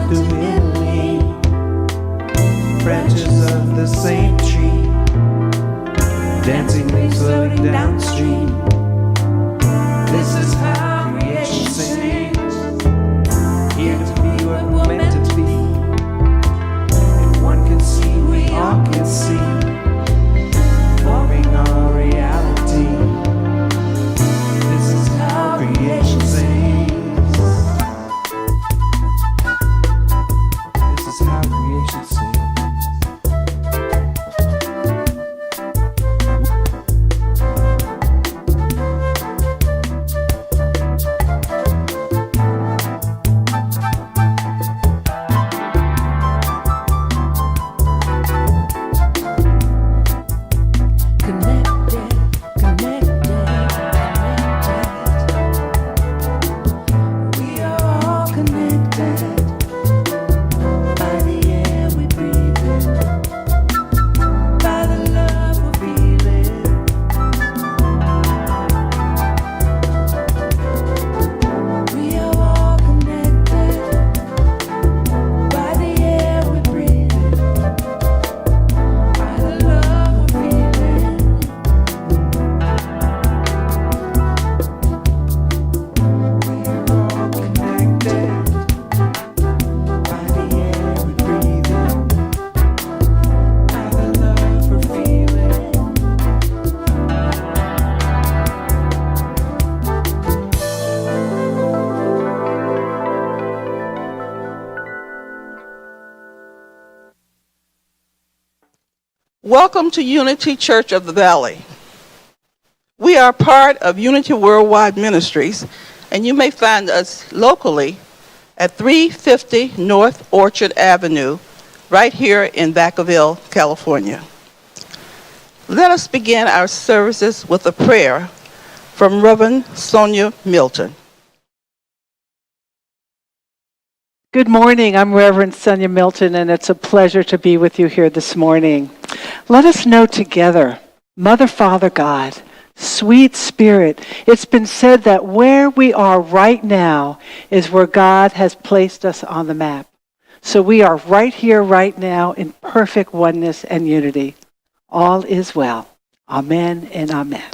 through Italy, branches of the same tree, dancing leaves floating downstream. This is how creation sings, here to be what we're meant to be. If one can see, we all can see, forming our reality. This is how creation sings. This is how creation sings. Welcome to Unity Church of the Valley. We are part of Unity Worldwide Ministries, and you may find us locally at 350 North Orchard Avenue, right here in Vacaville, California. Let us begin our services with a prayer from Reverend Sonya Milton. Good morning, I'm Reverend Sonya Milton, and it's a pleasure to be with you here this morning. Let us know together, Mother, Father, God, sweet Spirit, it's been said that where we are right now is where God has placed us on the map. So we are right here, right now, in perfect oneness and unity. All is well. Amen and amen.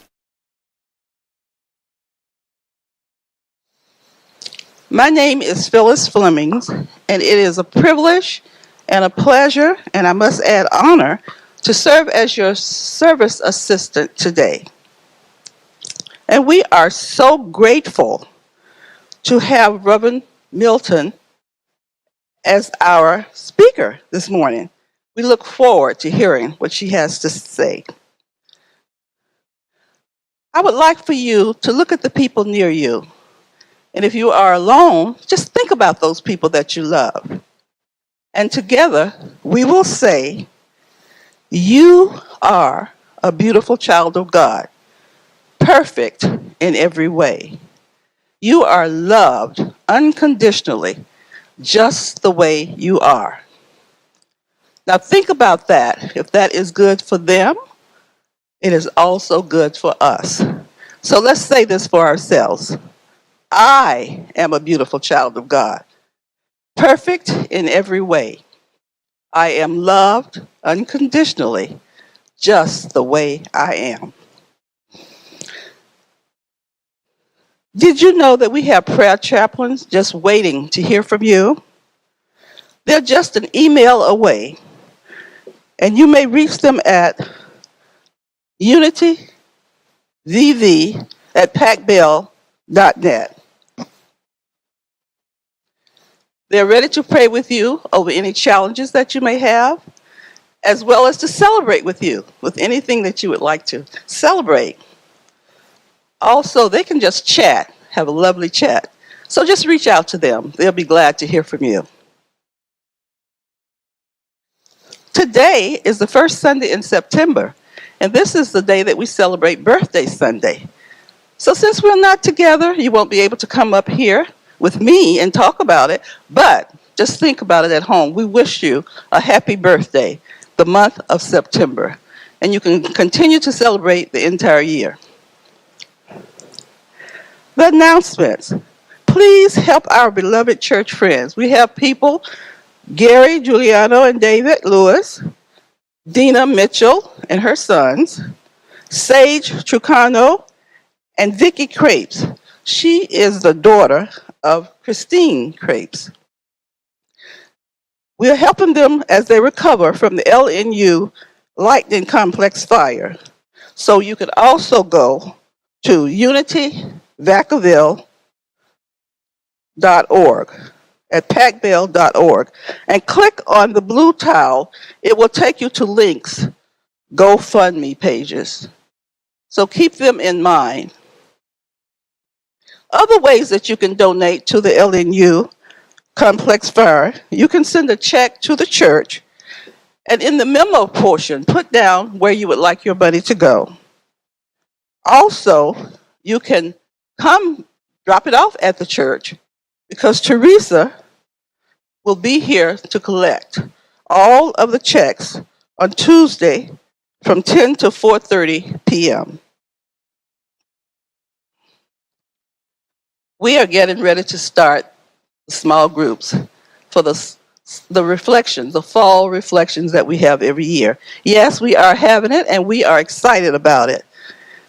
My name is Phyllis Flemings, and it is a privilege and a pleasure, and I must add honor, to serve as your service assistant today. And we are so grateful to have Reverend Milton as our speaker this morning. We look forward to hearing what she has to say. I would like for you to look at the people near you. And if you are alone, just think about those people that you love. And together, we will say, you are a beautiful child of God, perfect in every way. You are loved unconditionally, just the way you are. Now think about that. If that is good for them, it is also good for us. So let's say this for ourselves. I am a beautiful child of God, perfect in every way. I am loved unconditionally, just the way I am. Did you know that we have prayer chaplains just waiting to hear from you? They're just an email away, and you may reach them at unityvv@pacbell.net. They're ready to pray with you over any challenges that you may have, as well as to celebrate with you with anything that you would like to celebrate. Also, they can just chat, have a lovely chat. So just reach out to them. They'll be glad to hear from you. Today is the first Sunday in September, and this is the day that we celebrate Birthday Sunday. So since we're not together, you won't be able to come up here with me and talk about it, but just think about it at home. We wish you a happy birthday, the month of September, and you can continue to celebrate the entire year. The announcements. please help our beloved church friends. We have people, Gary, Giuliano, and David Lewis, Dina Mitchell and her sons, Sage Trucano, and Vicky Crepes. She is the daughter of Christine Crepes. We are helping them as they recover from the LNU lightning complex fire. So you can also go to unityvacaville.org at packbell.org and click on the blue tile. It will take you to links, GoFundMe pages. So keep them in mind. Other ways that you can donate to the LNU complex fire, you can send a check to the church, and in the memo portion, put down where you would like your money to go. Also, you can come drop it off at the church because Teresa will be here to collect all of the checks on Tuesday from 10 to 4:30 p.m. We are getting ready to start small groups for the reflections, the fall reflections that we have every year. Yes, we are having it and we are excited about it.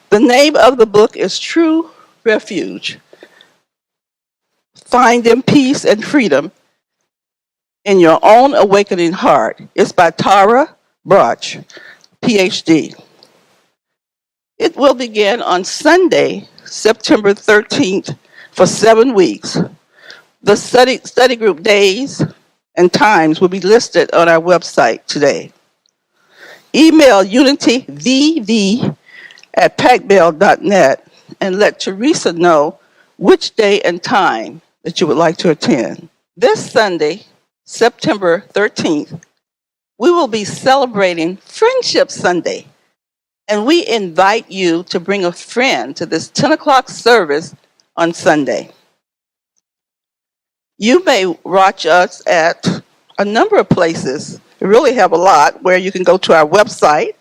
The name of the book is True Refuge. Finding Peace and Freedom in Your Own Awakening Heart. It's by Tara Broch, PhD. It will begin on Sunday, September 13th for 7 weeks. The study group days and times will be listed on our website today. Email unityvv@packbell.net and let Teresa know which day and time that you would like to attend. This Sunday, September 13th, we will be celebrating Friendship Sunday, and we invite you to bring a friend to this 10 o'clock service on Sunday. You may watch us at a number of places. We really have a lot where you can go to our website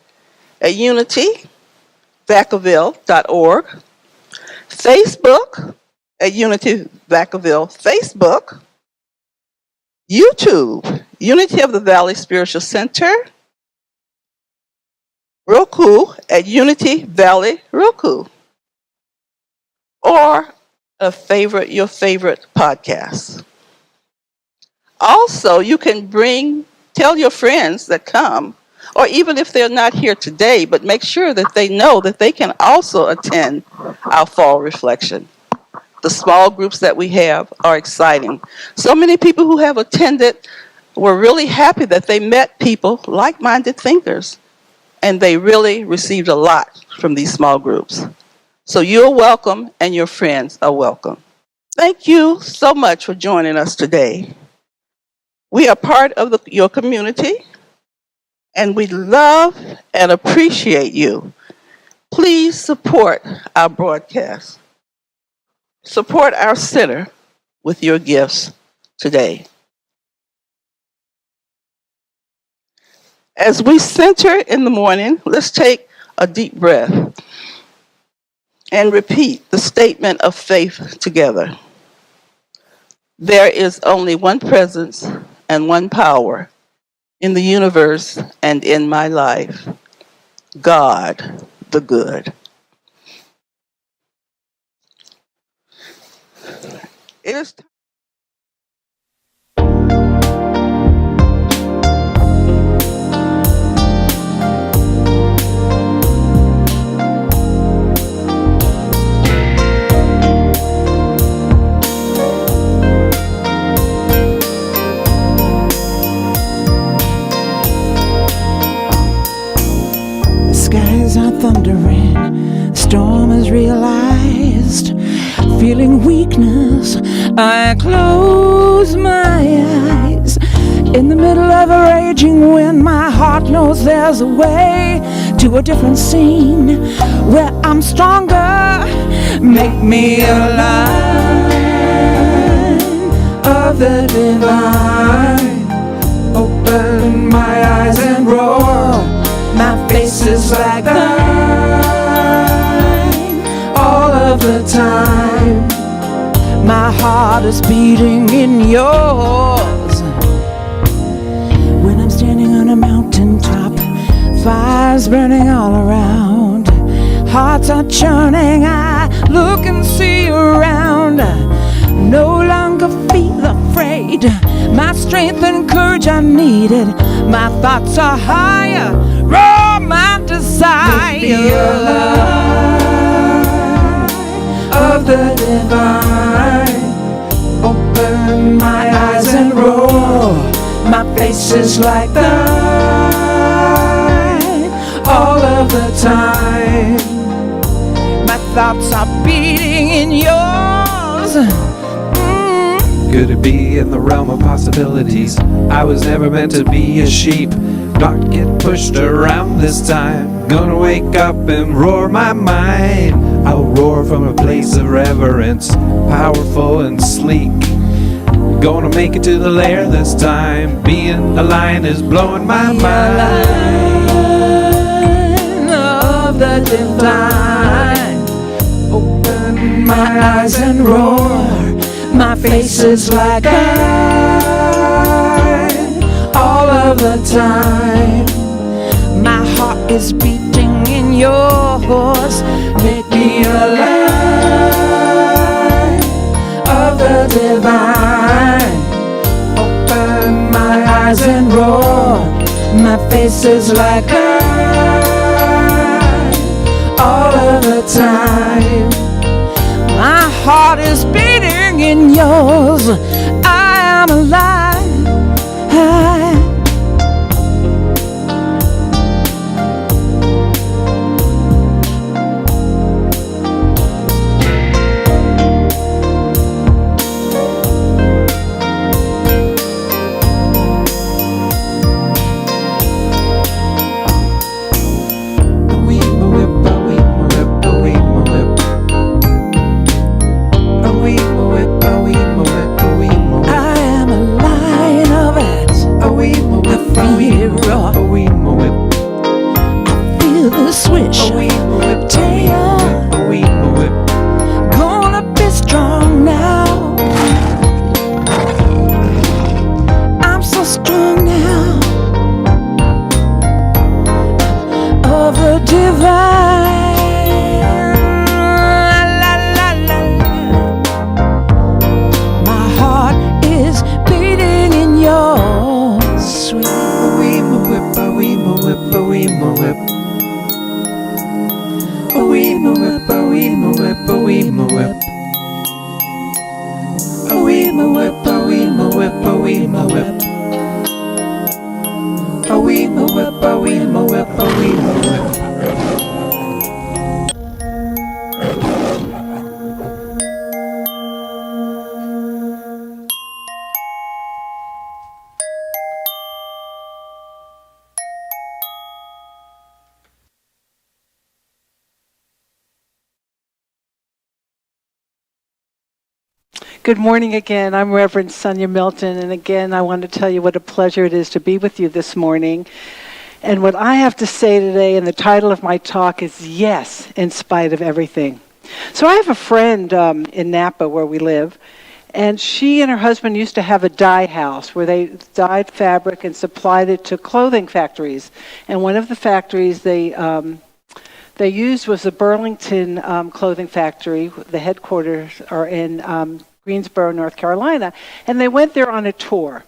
at unityvacaville.org, Facebook at Unity Vacaville Facebook, YouTube, Unity of the Valley Spiritual Center, Roku at Unity Valley Roku, or your favorite podcast. Also, you can tell your friends that come, or even if they're not here today, but make sure that they know that they can also attend our fall reflection. The small groups that we have are exciting. So many people who have attended were really happy that they met people, like-minded thinkers, and they really received a lot from these small groups. So you're welcome and your friends are welcome. Thank you so much for joining us today. We are part of your community and we love and appreciate you. Please support our broadcast. Support our center with your gifts today. As we center in the morning, let's take a deep breath and repeat the statement of faith together. There is only one presence and one power in the universe and in my life, God the good. It is time. The skies are thundering, the storm is realized. Feeling weakness, I close my eyes. In the middle of a raging wind, my heart knows there's a way to a different scene where I'm stronger. Make me a line of the divine. Open my eyes and roar. My face is like thine all of the time. My heart heart is beating in yours. When I'm standing on a mountaintop, fires burning all around, hearts are churning, I look and see around. No longer feel afraid, my strength and courage are needed. My thoughts are higher, raw my desire. Make me alive of the divine. Open my eyes and roar, my face is like thine all of the time. My thoughts are beating in yours. Could it be in the realm of possibilities? I was never meant to be a sheep, not get pushed around this time. Gonna wake up and roar my mind. I'll roar from a place of reverence, powerful and sleek. Gonna make it to the lair this time. Being a lion is blowing my mind. Of the divine. Open my eyes and roar, my face is like iron all of the time. My heart is beating in yours. Make me alive of the divine. Open my eyes and roar, my face is like iron all of the time. My heart is beating in yours. I am alive. Good morning again. I'm Reverend Sonya Milton, and again, I want to tell you what a pleasure it is to be with you this morning. And what I have to say today, and the title of my talk is Yes, in Spite of Everything. So I have a friend in Napa where we live, and she and her husband used to have a dye house where they dyed fabric and supplied it to clothing factories. And one of the factories they used was the Burlington clothing factory. The headquarters are in Greensboro, North Carolina, and they went there on a tour.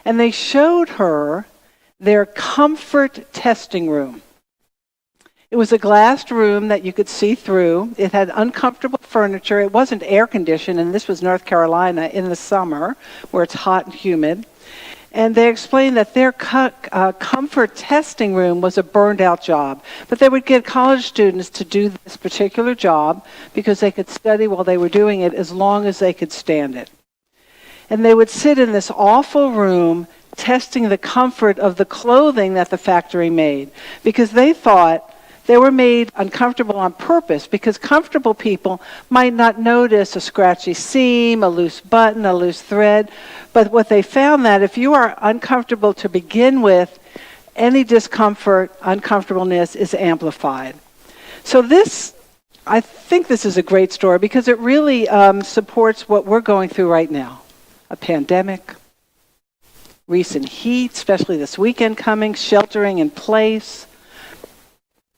And they showed her their comfort testing room. It was a glassed room that you could see through. It had uncomfortable furniture. It wasn't air conditioned, and this was North Carolina in the summer where it's hot and humid. And they explained that their comfort testing room was a burned-out job. But they would get college students to do this particular job because they could study while they were doing it as long as they could stand it. And they would sit in this awful room testing the comfort of the clothing that the factory made because they thought they were made uncomfortable on purpose because comfortable people might not notice a scratchy seam, a loose button, a loose thread. But what they found that if you are uncomfortable to begin with, any discomfort, uncomfortableness is amplified. So this I think this is a great story because it really supports what we're going through right now. A pandemic, recent heat, especially this weekend coming, sheltering in place,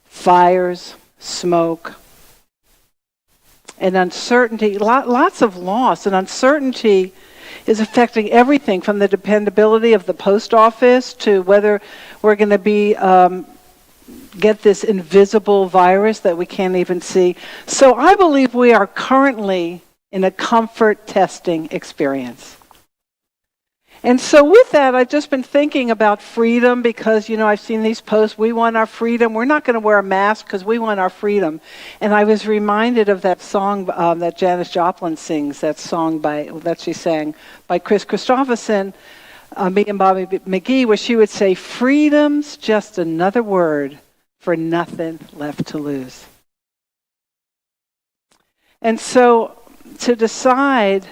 fires, smoke, and uncertainty, lots of loss. And uncertainty is affecting everything from the dependability of the post office to whether we're going to be get this invisible virus that we can't even see. So I believe we are currently in a comfort testing experience. And so with that, I've just been thinking about freedom because, I've seen these posts, we want our freedom. We're not going to wear a mask because we want our freedom. And I was reminded of that song that Janis Joplin sings, that song that she sang by Chris Christopherson, me and Bobby McGee, where she would say, freedom's just another word for nothing left to lose. And so to decide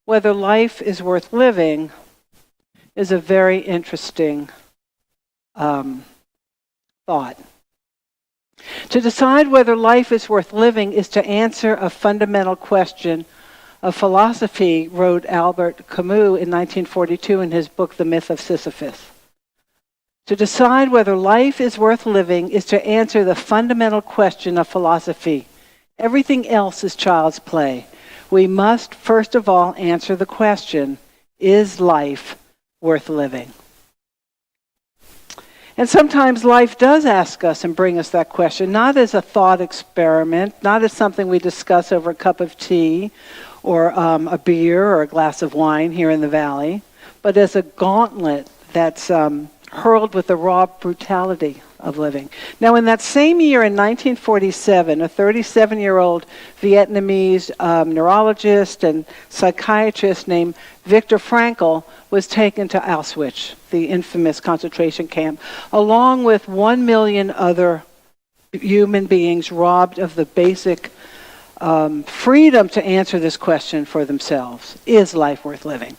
whether life is worth living is a very interesting thought. To decide whether life is worth living is to answer a fundamental question of philosophy, wrote Albert Camus in 1942 in his book, The Myth of Sisyphus. To decide whether life is worth living is to answer the fundamental question of philosophy. Everything else is child's play. We must, first of all, answer the question, is life worth living? And sometimes life does ask us and bring us that question, not as a thought experiment, not as something we discuss over a cup of tea or a beer or a glass of wine here in the valley, but as a gauntlet that's hurled with the raw brutality of living. Now, in that same year, in 1947, a 37-year-old Vietnamese neurologist and psychiatrist named Viktor Frankl was taken to Auschwitz, the infamous concentration camp, along with 1 million other human beings robbed of the basic freedom to answer this question for themselves. Is life worth living?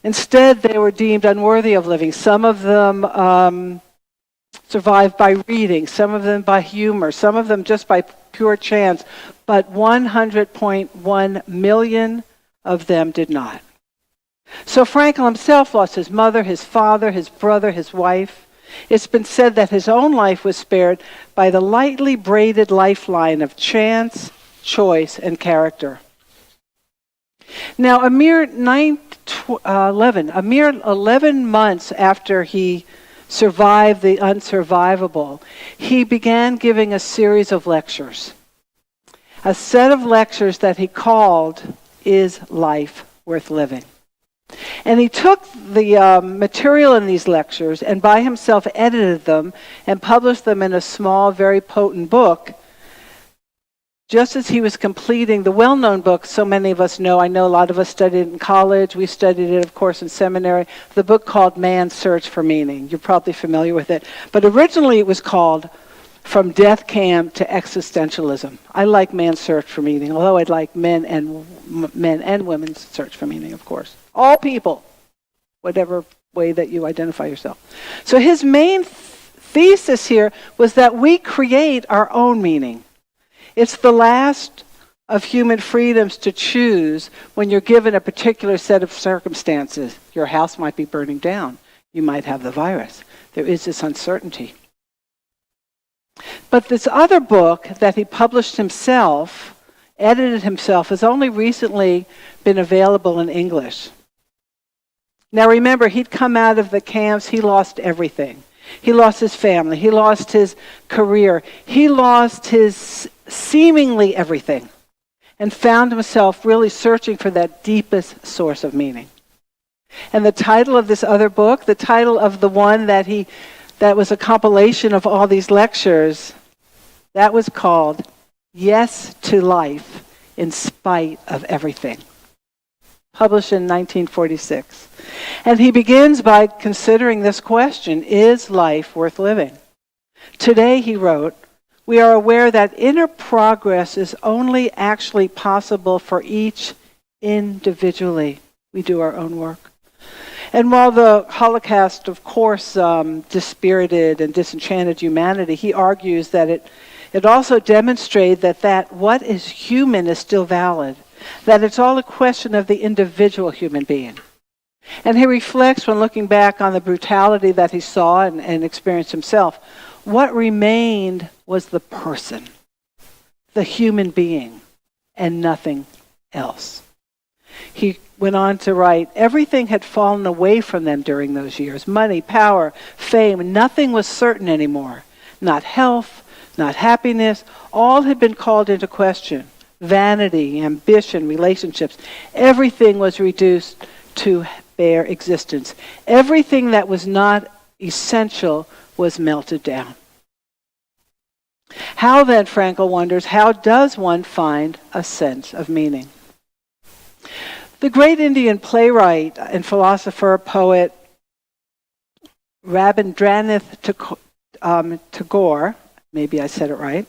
Instead, they were deemed unworthy of living. Some of them survived by reading, some of them by humor, some of them just by pure chance, but 100.1 million of them did not. So Frankl himself lost his mother, his father, his brother, his wife. It's been said that his own life was spared by the lightly braided lifeline of chance, choice, and character. Now, a mere 11 months after he survived the unsurvivable, he began giving a series of lectures. A set of lectures that he called, Is Life Worth Living? And he took the material in these lectures and by himself edited them and published them in a small, very potent book, just as he was completing the well-known book so many of us know. I know a lot of us studied it in college. We studied it, of course, in seminary. The book called Man's Search for Meaning. You're probably familiar with it. But originally it was called From Death Camp to Existentialism. I like Man's Search for Meaning, although I'd like men and women's search for meaning, of course. All people, whatever way that you identify yourself. So his main thesis here was that we create our own meaning. It's the last of human freedoms to choose when you're given a particular set of circumstances. Your house might be burning down. You might have the virus. There is this uncertainty. But this other book that he published himself, edited himself, has only recently been available in English. Now remember, he'd come out of the camps, he lost everything. He lost his family, he lost his career, he lost his seemingly everything, and found himself really searching for that deepest source of meaning. And the title of this other book, the title of the one that was a compilation of all these lectures, that was called Yes to Life in Spite of Everything, published in 1946. And he begins by considering this question, is life worth living? Today, he wrote, we are aware that inner progress is only actually possible for each individually. We do our own work. And while the Holocaust, of course, dispirited and disenchanted humanity, he argues that It also demonstrated that what is human is still valid, that it's all a question of the individual human being. And he reflects when looking back on the brutality that he saw and experienced himself, what remained was the person, the human being, and nothing else. He went on to write, everything had fallen away from them during those years. Money, power, fame, nothing was certain anymore. Not health, not happiness, all had been called into question. Vanity, ambition, relationships, everything was reduced to bare existence. Everything that was not essential was melted down. How then, Frankl wonders, how does one find a sense of meaning? The great Indian playwright and philosopher, poet, Rabindranath Tagore, maybe I said it right,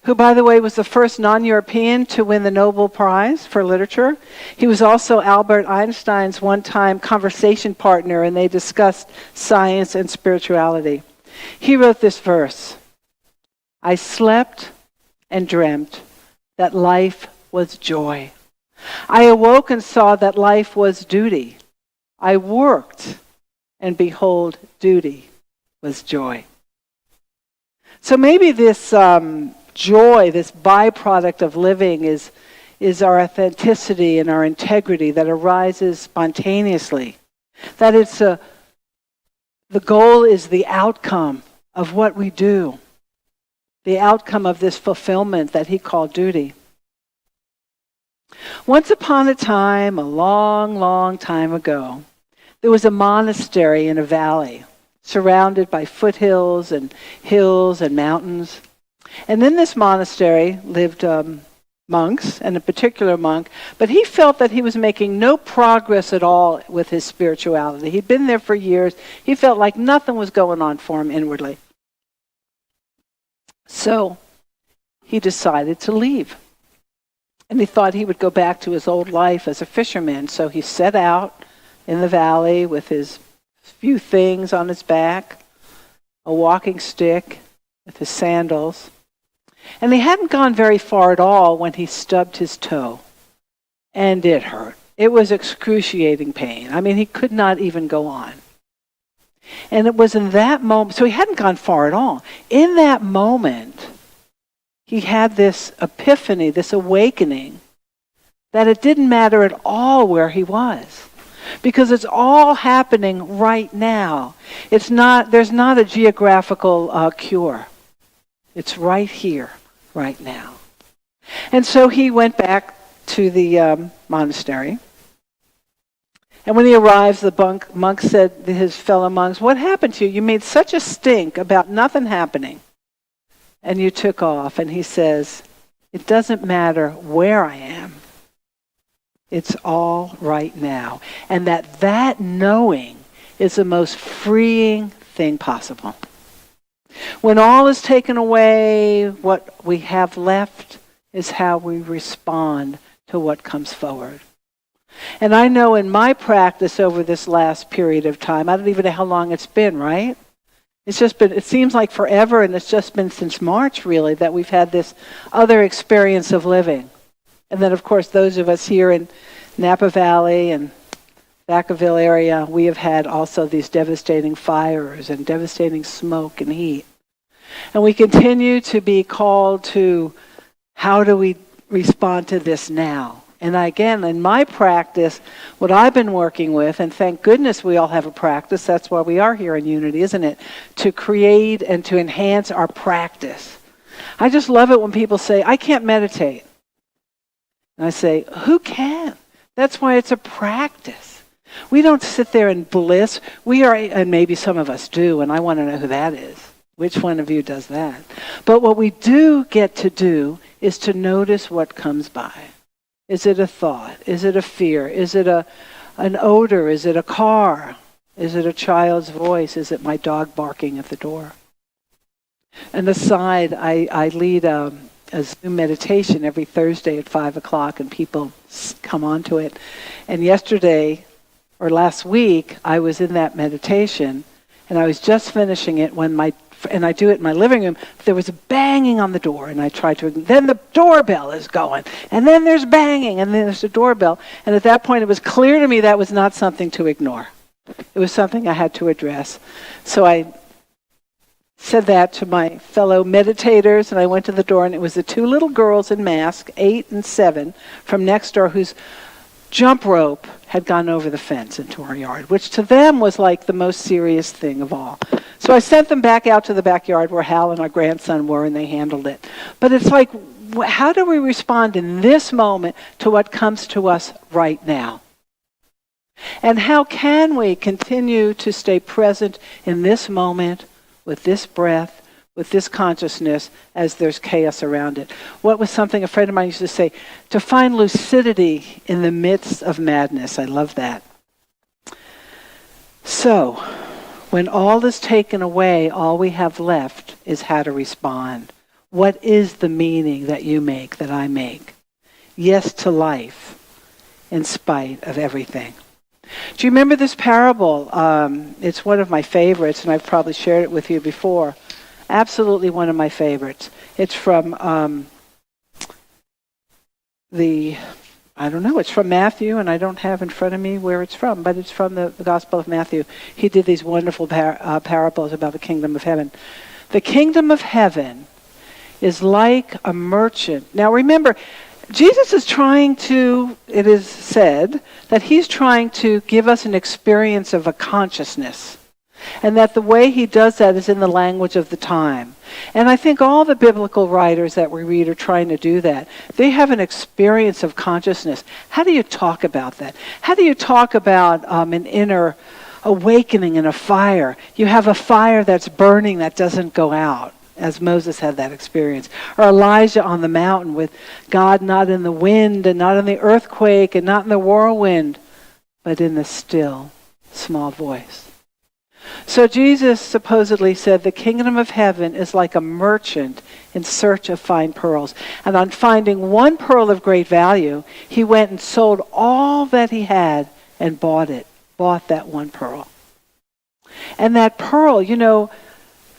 who, by the way, was the first non-European to win the Nobel Prize for Literature. He was also Albert Einstein's one-time conversation partner, and they discussed science and spirituality. He wrote this verse, I slept and dreamt that life was joy. I awoke and saw that life was duty. I worked, and behold, duty was joy. So maybe this joy, this byproduct of living is our authenticity and our integrity that arises spontaneously. That it's the goal is the outcome of what we do. The outcome of this fulfillment that he called duty. Once upon a time, a long, long time ago, there was a monastery in a valley surrounded by foothills and hills and mountains. And in this monastery lived monks, and a particular monk, but he felt that he was making no progress at all with his spirituality. He'd been there for years. He felt like nothing was going on for him inwardly. So he decided to leave. And he thought he would go back to his old life as a fisherman. So he set out in the valley with his few things on his back, a walking stick with his sandals. And he hadn't gone very far at all when he stubbed his toe. And it hurt. It was excruciating pain. I mean, he could not even go on. And it was in that moment, so he hadn't gone far at all. In that moment, he had this epiphany, this awakening, that it didn't matter at all where he was. Because it's all happening right now. There's not a geographical cure. It's right here, right now. And so he went back to the monastery. And when he arrives, the monk said to his fellow monks, what happened to you? You made such a stink about nothing happening. And you took off. And he says, it doesn't matter where I am. It's all right now. And that knowing is the most freeing thing possible. When all is taken away, what we have left is how we respond to what comes forward. And I know in my practice over this last period of time, I don't even know how long it's been, right? It's just been, it seems like forever, and it's just been since March, really, that we've had this other experience of living. And then, of course, those of us here in Napa Valley and Vacaville area, we have had also these devastating fires and devastating smoke and heat. And we continue to be called to how do we respond to this now? And again, in my practice, what I've been working with, and thank goodness we all have a practice, that's why we are here in Unity, isn't it? To create and to enhance our practice. I just love it when people say, I can't meditate. And I say, who can? That's why it's a practice. We don't sit there in bliss. We are, and maybe some of us do, and I want to know who that is. Which one of you does that? But what we do get to do is to notice what comes by. Is it a thought? Is it a fear? Is it an odor? Is it a car? Is it a child's voice? Is it my dog barking at the door? And aside, I lead a Zoom meditation every Thursday at 5 o'clock, and people come onto it. And yesterday, or last week, I was in that meditation, and I was just finishing it when my and I do it in my living room, there was a banging on the door, and I tried to, then the doorbell is going, and then there's banging, and then there's the doorbell. And at that point, it was clear to me that was not something to ignore. It was something I had to address. So I said that to my fellow meditators, and I went to the door, and it was the two little girls in masks, 8 and 7, from next door, whose jump rope had gone over the fence into our yard, which to them was like the most serious thing of all. So I sent them back out to the backyard where Hal and our grandson were, and they handled it. But it's like, how do we respond in this moment to what comes to us right now? And how can we continue to stay present in this moment with this breath, with this consciousness, as there's chaos around it? What was something a friend of mine used to say? To find lucidity in the midst of madness. I love that. So, when all is taken away, all we have left is how to respond. What is the meaning that you make, that I make? Yes to life, in spite of everything. Do you remember this parable? It's one of my favorites, and I've probably shared it with you before. Absolutely one of my favorites. It's from it's from Matthew, and I don't have in front of me where it's from, but it's from the Gospel of Matthew. He did these wonderful parables about the kingdom of heaven. The kingdom of heaven is like a merchant. Now remember, Jesus is trying to, it is said, that he's trying to give us an experience of a consciousness. And that the way he does that is in the language of the time. And I think all the biblical writers that we read are trying to do that. They have an experience of consciousness. How do you talk about that? How do you talk about an inner awakening in a fire? You have a fire that's burning that doesn't go out, as Moses had that experience. Or Elijah on the mountain with God not in the wind and not in the earthquake and not in the whirlwind, but in the still, small voice. So Jesus supposedly said the kingdom of heaven is like a merchant in search of fine pearls. And on finding one pearl of great value, he went and sold all that he had and bought that one pearl. And that pearl,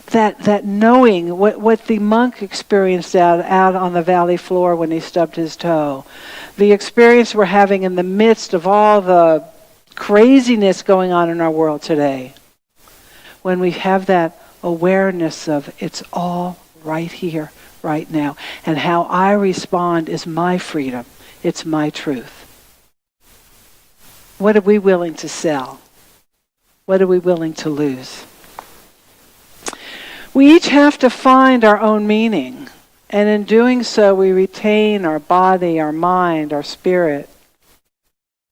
that knowing, what the monk experienced out on the valley floor when he stubbed his toe, the experience we're having in the midst of all the craziness going on in our world today, when we have that awareness of it's all right here, right now, and how I respond is my freedom, it's my truth. What are we willing to sell? What are we willing to lose? We each have to find our own meaning, and in doing so we retain our body, our mind, our spirit,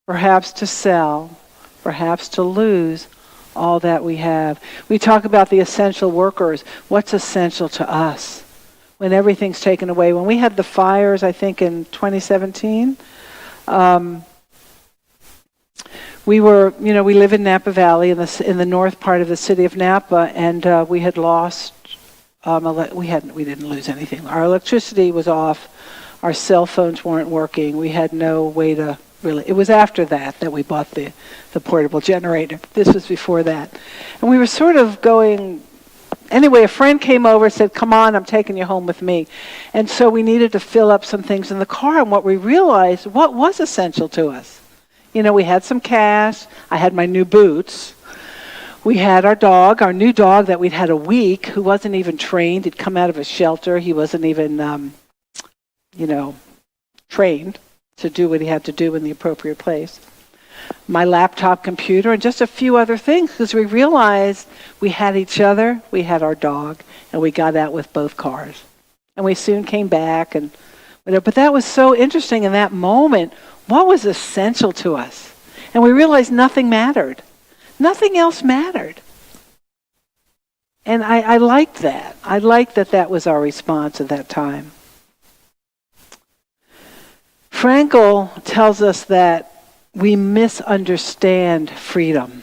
perhaps to sell, perhaps to lose all that we have. We talk about the essential workers. What's essential to us when everything's taken away? When we had the fires, I think in 2017, we live in Napa Valley in the north part of the city of Napa, and we had lost. We didn't lose anything. Our electricity was off. Our cell phones weren't working. We had no way to really. It was after that we bought the portable generator. This was before that, and we were sort of going. Anyway, a friend came over and said, "Come on, I'm taking you home with me," and so we needed to fill up some things in the car. And what we realized, what was essential to us. We had some cash. I had my new boots. We had our dog, our new dog that we'd had a week, who wasn't even trained. He'd come out of a shelter. He wasn't even, trained to do what he had to do in the appropriate place. My laptop computer and just a few other things, because we realized we had each other, we had our dog, and we got out with both cars. And we soon came back and whatever. But that was so interesting in that moment. What was essential to us? And we realized nothing mattered. Nothing else mattered. And I liked that. I liked that was our response at that time. Frankl tells us that we misunderstand freedom.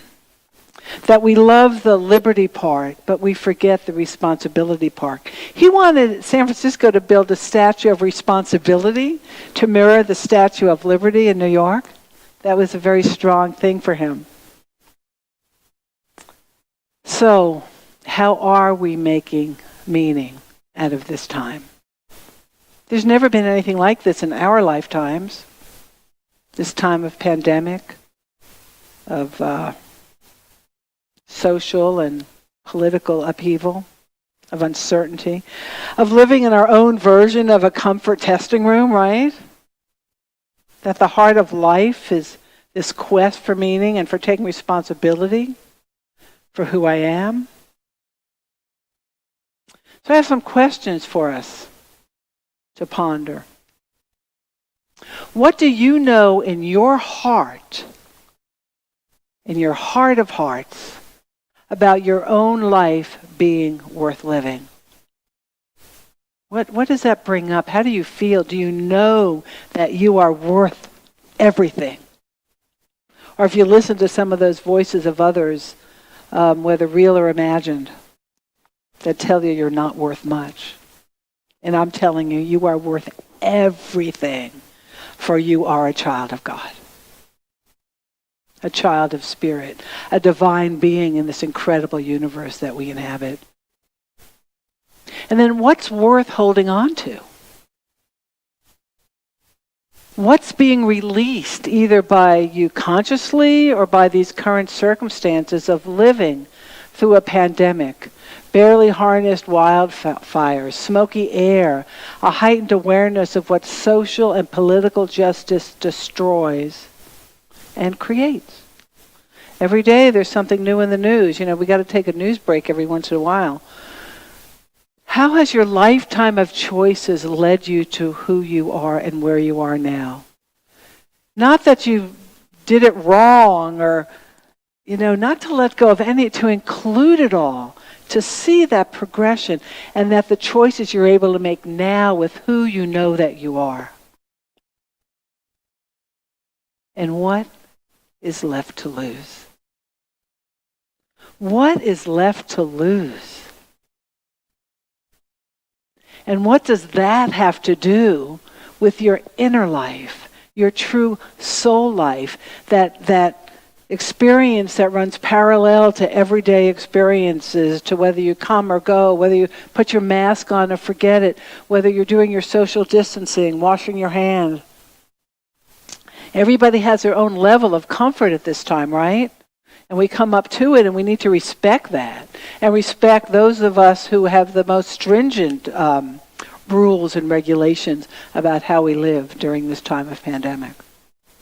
That we love the liberty part, but we forget the responsibility part. He wanted San Francisco to build a statue of responsibility to mirror the Statue of Liberty in New York. That was a very strong thing for him. So, How are we making meaning out of this time? There's never been anything like this in our lifetimes. This time of pandemic, of social and political upheaval, of uncertainty, of living in our own version of a comfort testing room, right? That the heart of life is this quest for meaning and for taking responsibility for who I am. So I have some questions for us to ponder. What do you know in your heart of hearts, about your own life being worth living? What does that bring up? How do you feel? Do you know that you are worth everything? Or if you listen to some of those voices of others, whether real or imagined, that tell you you're not worth much. And I'm telling you, you are worth everything, for you are a child of God. A child of spirit, a divine being in this incredible universe that we inhabit. And then what's worth holding on to? What's being released either by you consciously or by these current circumstances of living through a pandemic, barely harnessed wildfires, smoky air, a heightened awareness of what social and political justice destroys and creates. Every day there's something new in the news. You know, we got to take a news break every once in a while. How has your lifetime of choices led you to who you are and where you are now? Not that you did it wrong or, not to let go of any, to include it all, to see that progression and that the choices you're able to make now with who you know that you are. And what is left to lose? What is left to lose? And what does that have to do with your inner life, your true soul life, that experience that runs parallel to everyday experiences, to whether you come or go, whether you put your mask on or forget it, whether you're doing your social distancing, washing your hands? Everybody has their own level of comfort at this time, right? And we come up to it and we need to respect that and respect those of us who have the most stringent rules and regulations about how we live during this time of pandemic.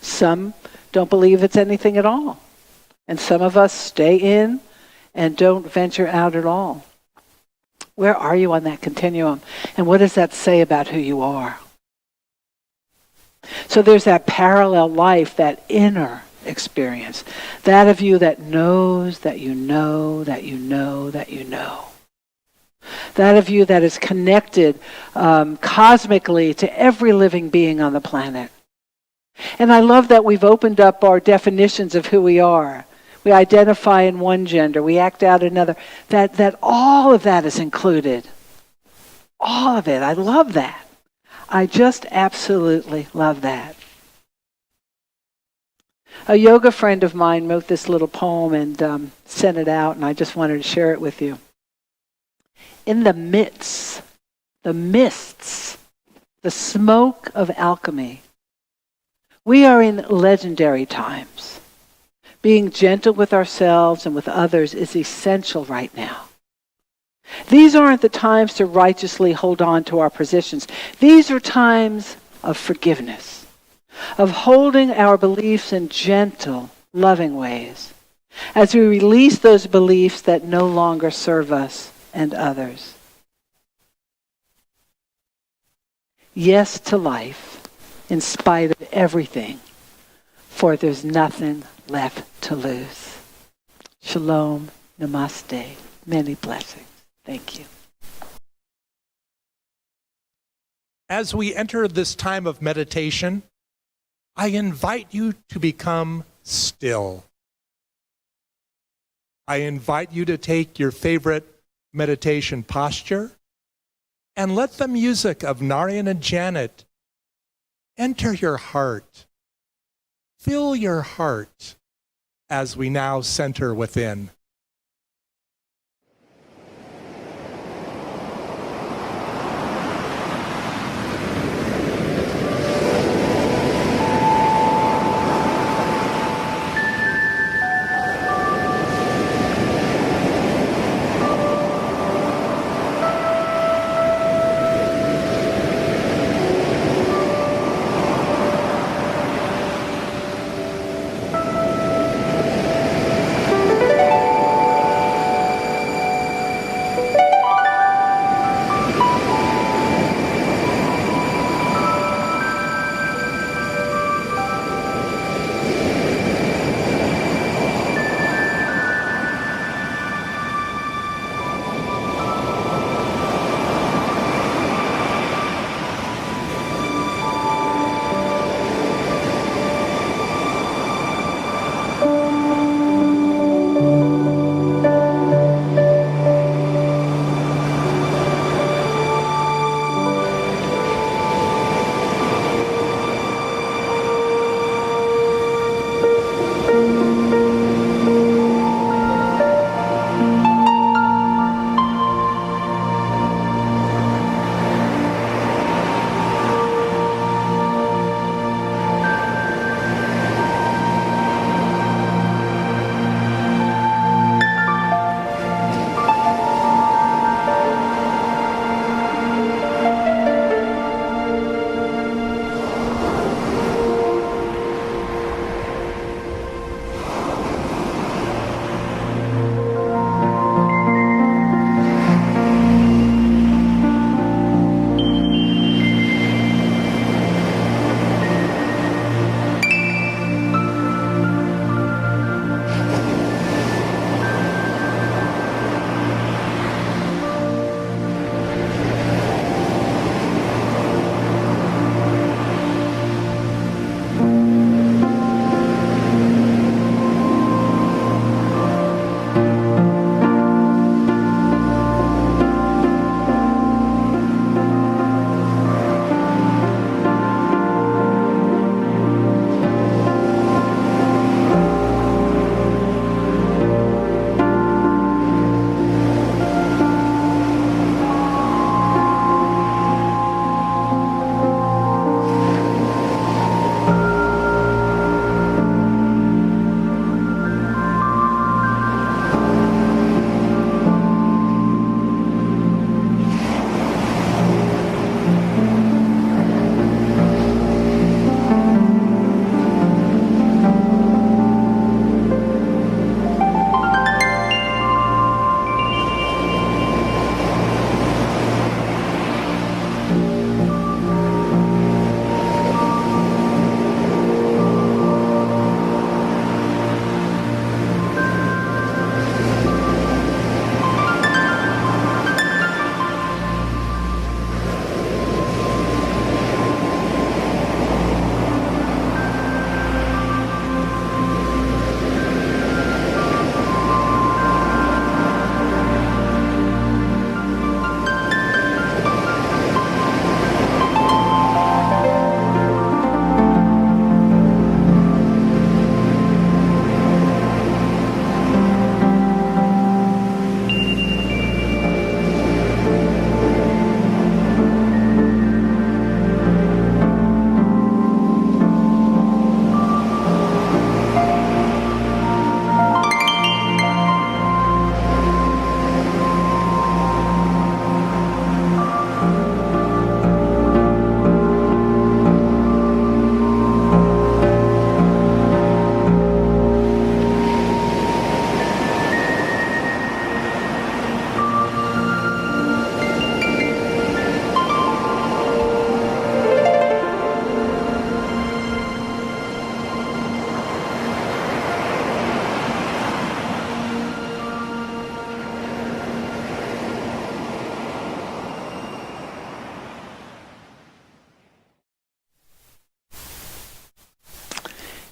Some don't believe it's anything at all. And some of us stay in and don't venture out at all. Where are you on that continuum? And what does that say about who you are? So there's that parallel life, that inner experience, that of you that knows that you know that you know that you know. That of you that is connected cosmically to every living being on the planet. And I love that we've opened up our definitions of who we are. We identify in one gender, we act out another. That all of that is included. All of it. I love that. I just absolutely love that. A yoga friend of mine wrote this little poem and sent it out, and I just wanted to share it with you. In the mists, the smoke of alchemy, we are in legendary times. Being gentle with ourselves and with others is essential right now. These aren't the times to righteously hold on to our positions. These are times of forgiveness, of holding our beliefs in gentle, loving ways, as we release those beliefs that no longer serve us and others. Yes to life, in spite of everything, for there's nothing left to lose. Shalom, namaste, many blessings. Thank you. As we enter this time of meditation, I invite you to become still. I invite you to take your favorite meditation posture and let the music of Narayan and Janet enter your heart. Fill your heart as we now center within.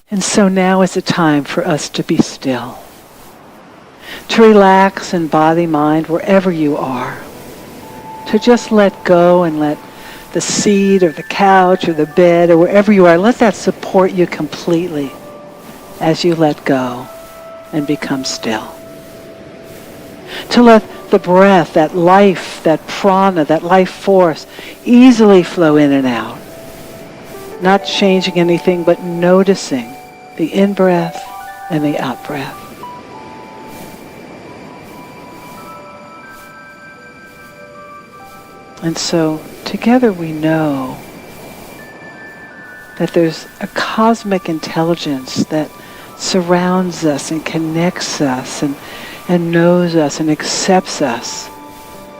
And so now is the time for us to be still, to relax in body, mind, wherever you are, to just let go and let the seat or the couch or the bed or wherever you are, let that support you completely as you let go and become still. To let the breath, that life, that prana, that life force easily flow in and out. Not changing anything, but noticing the in-breath and the out-breath. And so together we know that there's a cosmic intelligence that surrounds us and connects us and knows us and accepts us.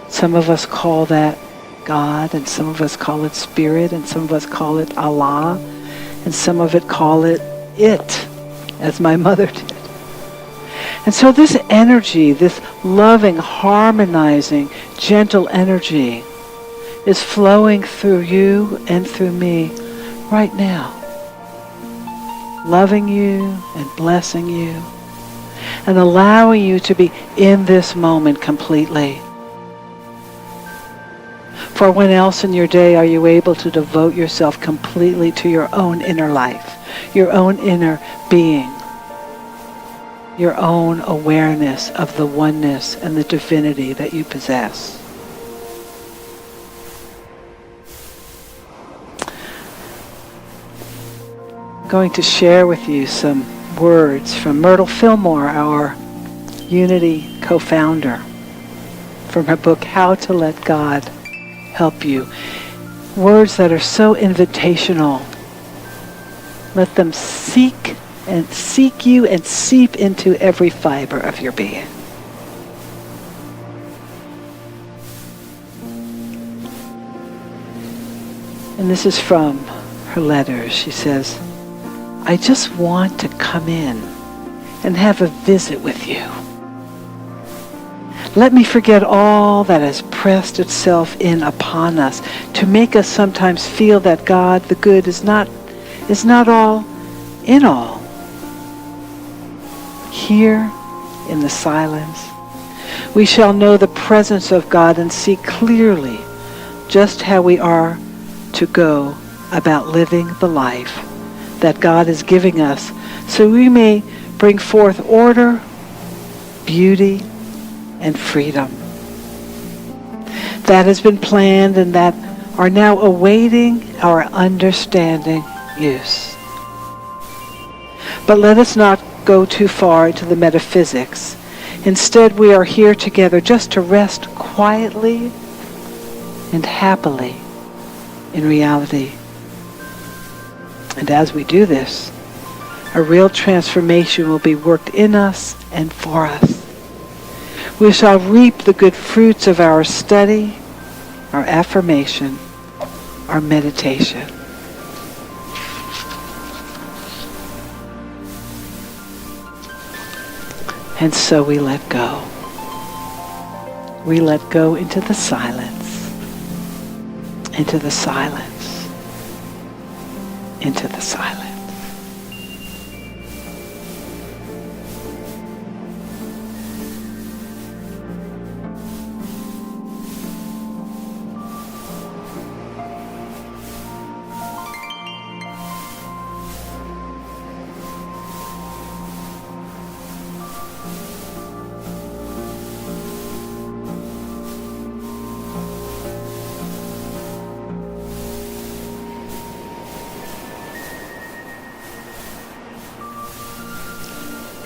Some of us call that God, and some of us call it Spirit, and some of us call it Allah, and some of it call it, as my mother did. And so this energy, this loving, harmonizing, gentle energy is flowing through you and through me right now, loving you and blessing you and allowing you to be in this moment completely. For when else in your day are you able to devote yourself completely to your own inner life, your own inner being, your own awareness of the oneness and the divinity that you possess? I'm going to share with you some words from Myrtle Fillmore, our Unity co-founder, from her book, How to Let God Help You. Words that are so invitational. Let them seek you and seep into every fiber of your being. And this is from her letters. She says, I just want to come in and have a visit with you. Let me forget all that has pressed itself in upon us to make us sometimes feel that God, the good, is not all in all. Here, in the silence, we shall know the presence of God and see clearly just how we are to go about living the life that God is giving us, so we may bring forth order, beauty, and freedom that has been planned and that are now awaiting our understanding use. But let us not go too far into the metaphysics. Instead, we are here together just to rest quietly and happily in reality. And as we do this, a real transformation will be worked in us and for us. We shall reap the good fruits of our study, our affirmation, our meditation. And so we let go. We let go into the silence, into the silence, into the silence.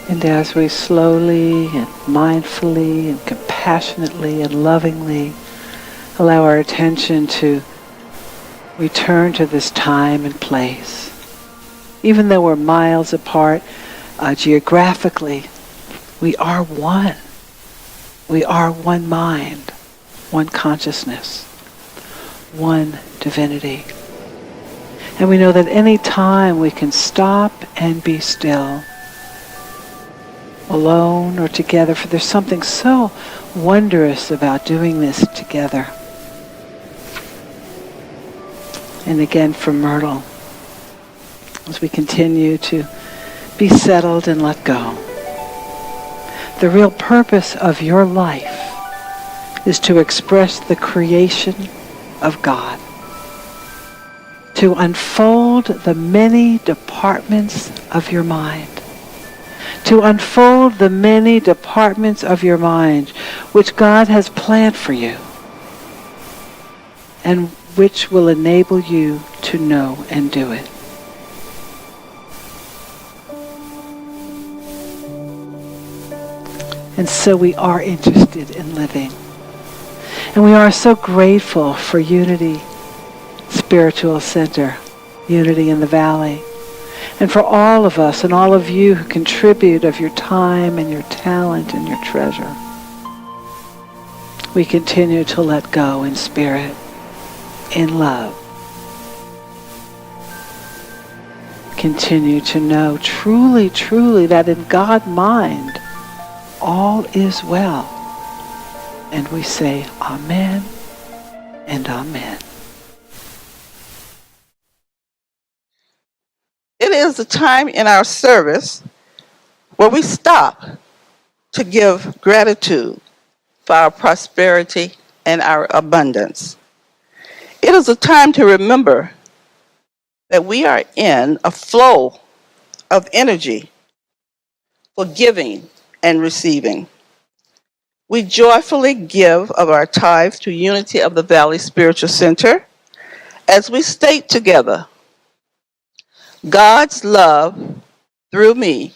And as we slowly and mindfully and compassionately and lovingly allow our attention to return to this time and place, even though we're miles apart geographically, we are one. We are one mind, one consciousness, one divinity. And we know that any time we can stop and be still, alone or together, for there's something so wondrous about doing this together. And again from Myrtle, as we continue to be settled and let go. The real purpose of your life is to express the creation of God, to unfold the many departments of your mind, to unfold the many departments of your mind which God has planned for you and which will enable you to know and do it. And so we are interested in living. And we are so grateful for Unity Spiritual Center, Unity in the Valley, and for all of us and all of you who contribute of your time and your talent and your treasure. We continue to let go in spirit, in love. Continue to know truly, truly that in God's mind, all is well. And we say amen and amen. It is a time in our service where we stop to give gratitude for our prosperity and our abundance. It is a time to remember that we are in a flow of energy for giving and receiving. We joyfully give of our tithe to Unity of the Valley Spiritual Center as we state together, God's love through me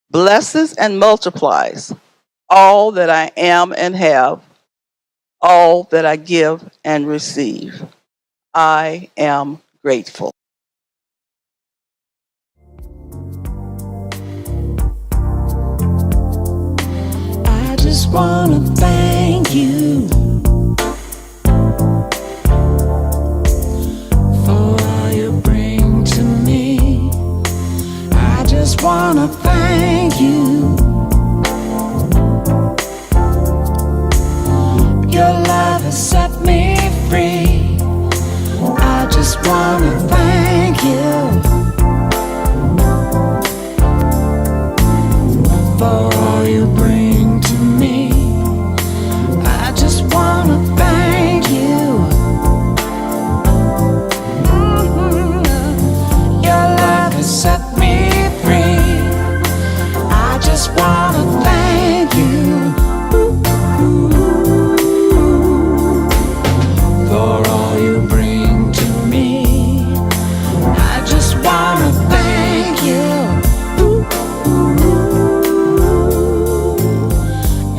blesses and multiplies all that I am and have, all that I give and receive. I am grateful. I just wanna thank you for all you bring to me. I just wanna thank you. Your love has set me free. I just wanna thank you for all you bring to me. I just wanna thank you. Your love has set me free. I just wanna thank you for all you bring to me. I just wanna thank you.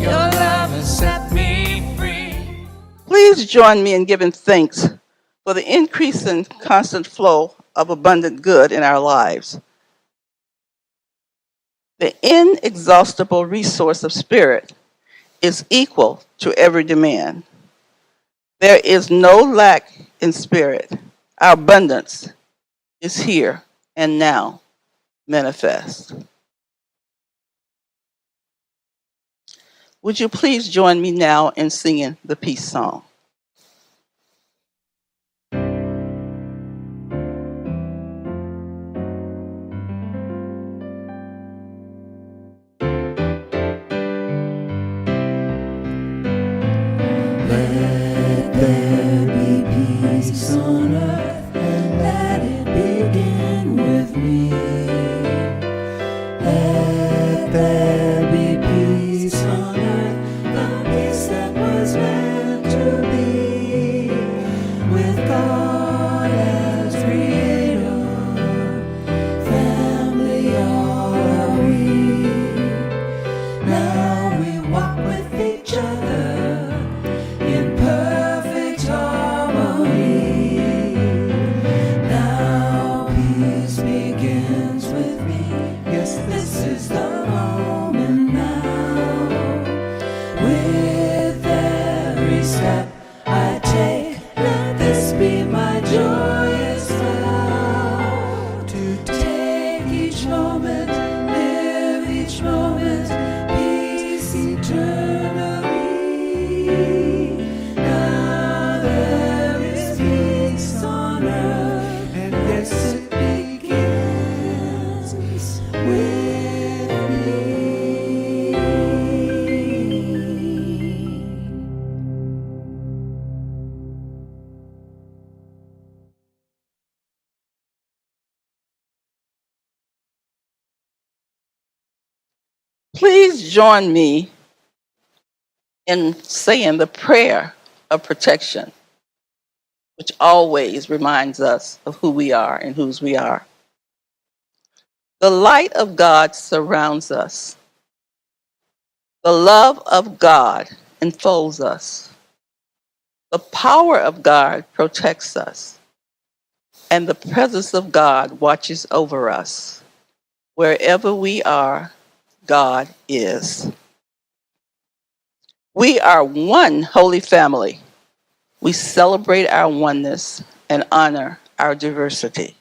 Your love has set me free. Please join me in giving thanks for the increase and constant flow of abundant good in our lives. The inexhaustible resource of spirit is equal to every demand. There is no lack in spirit. Our abundance is here and now manifest. Would you please join me now in singing the peace song? Let there be peace on earth, and let it begin with me. Let there be peace on earth, the peace that was meant to be. With God as creator, family all are we. Now we walk with each other in perfect harmony. Now peace begins with me. Yes, this is the moment now. With every step I take, let this be my joyous vow. To take each moment, live each moment, peace please join me in saying the prayer of protection, which always reminds us of who we are and whose we are. The light of God surrounds us. The love of God enfolds us. The power of God protects us. And the presence of God watches over us. Wherever we are, God is. We are one holy family. We celebrate our oneness and honor our diversity.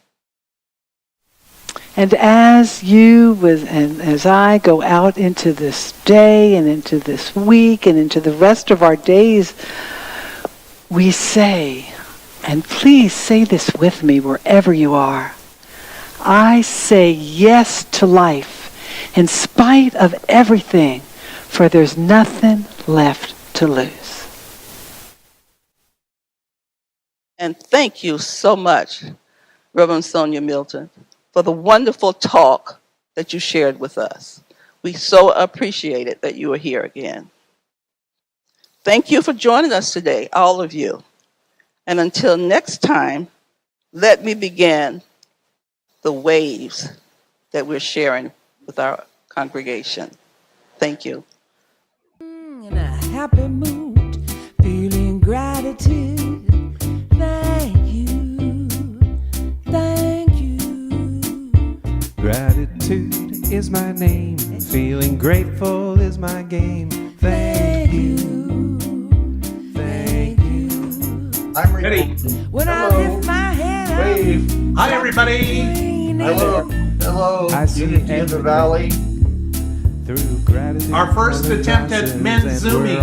And as you and as I go out into this day and into this week and into the rest of our days, we say, and please say this with me wherever you are, I say yes to life in spite of everything, for there's nothing left to lose. And thank you so much, Reverend Sonya Milton, for the wonderful talk that you shared with us. We so appreciate it that you are here again. Thank you for joining us today, all of you. And until next time, let me begin the waves that we're sharing with our congregation. Thank you. In a happy mood, feeling gratitude. Thank you, thank you. Gratitude is my name. Feeling grateful is my game. Thank you. Thank you. I'm ready. When I lift my head Wave. Hi, everybody. Hello. Hello. I see Unity in the Valley. Through gratitude. Our first attempt at men's Zooming.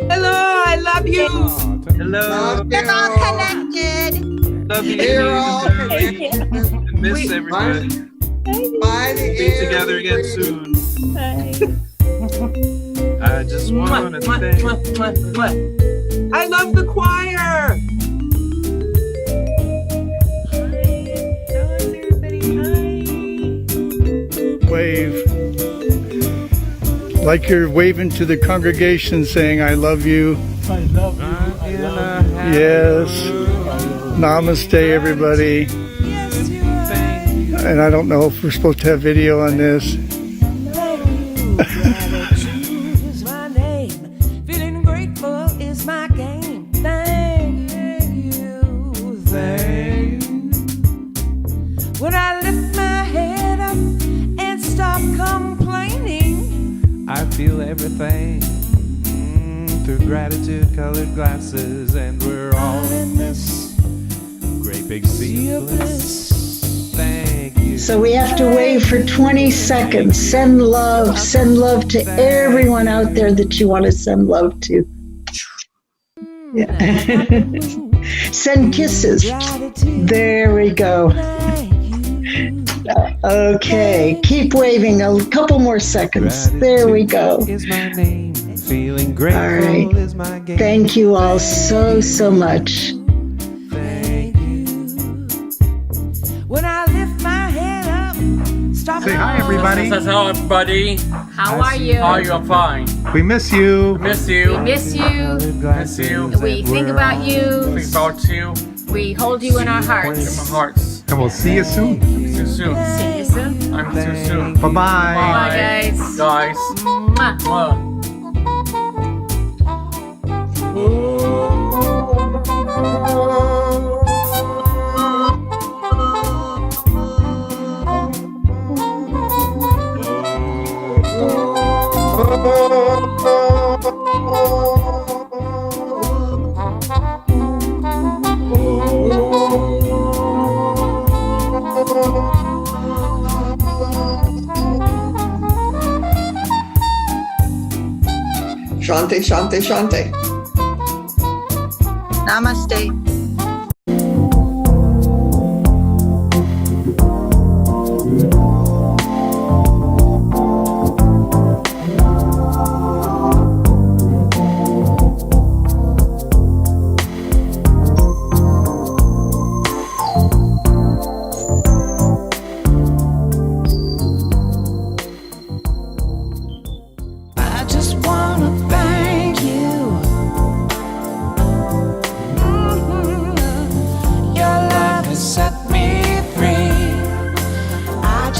Hello, I love you. Hello. They're all connected. Love you. They're all connected. Miss everybody. By the Be together again soon. I just want to thank. I love the choir. Wave. Like you're waving to the congregation saying, I love you. Yes. Namaste, everybody. And I don't know if we're supposed to have video on this. Gratitude is my name. Feeling grateful is my game. Thank you, thank you. When I lift my head up and stop complaining, I feel everything through gratitude colored glasses, and we're all in this great big sea of bliss. Thank you. So we have to wait for 20 seconds. Send love to everyone out there that you want to send love to. Yeah. Send kisses. There we go. Okay, keep waving a couple more seconds. There we go. Is my name. Feeling grateful All right. is my game. Thank you all so much. Thank you. When I lift my head up, stop. Say hi, everybody. Hello, everybody. How are you? How are you? I'm fine. We miss you. Miss you. We miss you. Miss you. We think about you. Think about you. We hold you in our In hearts. my hearts. And we'll see you soon. See you soon. See you soon. I'm see you soon. Bye-bye. Bye, guys. Guys. Mwah. Mwah. Shante, shante, shante. Namaste.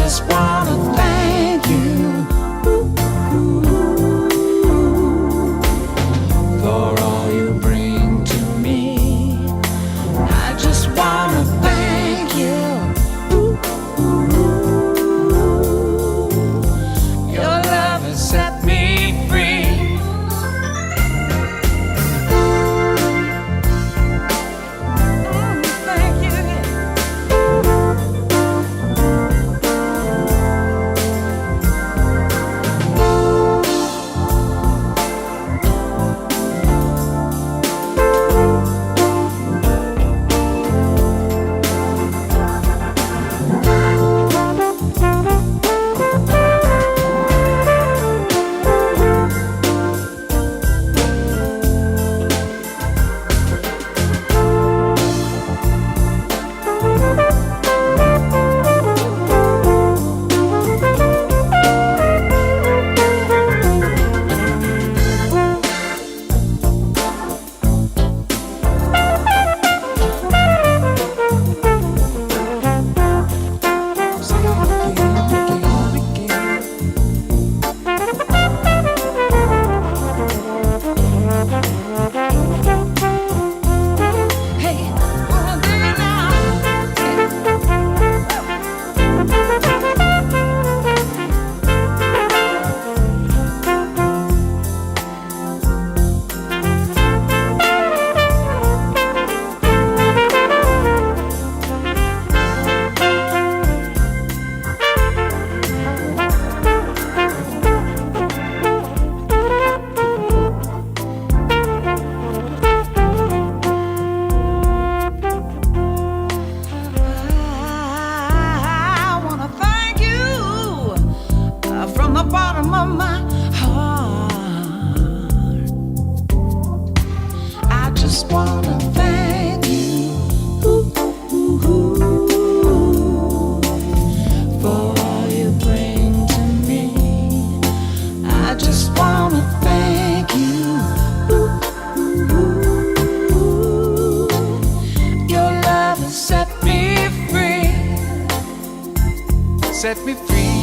just wanna thank you for all you bring to me. I just wanna thank you. Your love has set me free. Thank you. I wanna thank you from the bottom of my heart. I just wanna thank you for all you bring to me. I just wanna thank you. Your love has set me free. Set me free.